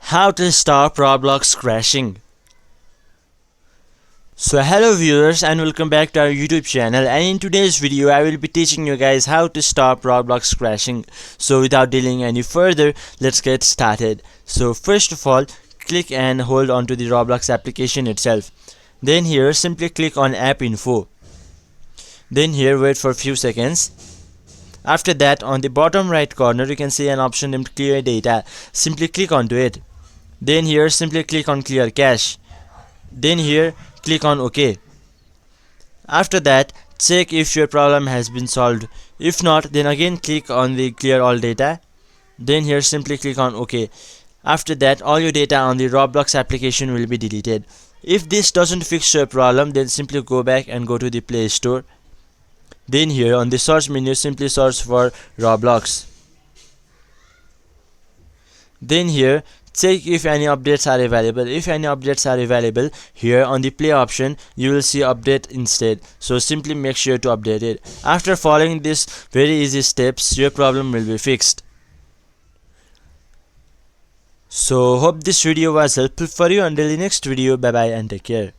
How to stop Roblox crashing. So hello viewers and welcome back to our YouTube channel, and in today's video I will be teaching you guys how to stop Roblox crashing. So without delaying any further, let's get started. So first of all, click and hold on to the Roblox application itself. Then here simply click on app info. Then here wait for a few seconds. After that, on the bottom right corner you can see an option named clear data. Simply click onto it. Then here simply click on clear cache. Then here click on OK. After that, check if your problem has been solved. If not, then again click on the clear all data. Then here simply click on OK. After that, all your data on the Roblox application will be deleted. If this doesn't fix your problem, then simply go back and go to the Play Store. Then here on the search menu simply search for Roblox. Then here check if any updates are available. If any updates are available, here on the play option you will see update instead, so simply make sure to update it. After following these very easy steps, your problem will be fixed. So hope this video was helpful for you. Until the next video, bye bye and take care.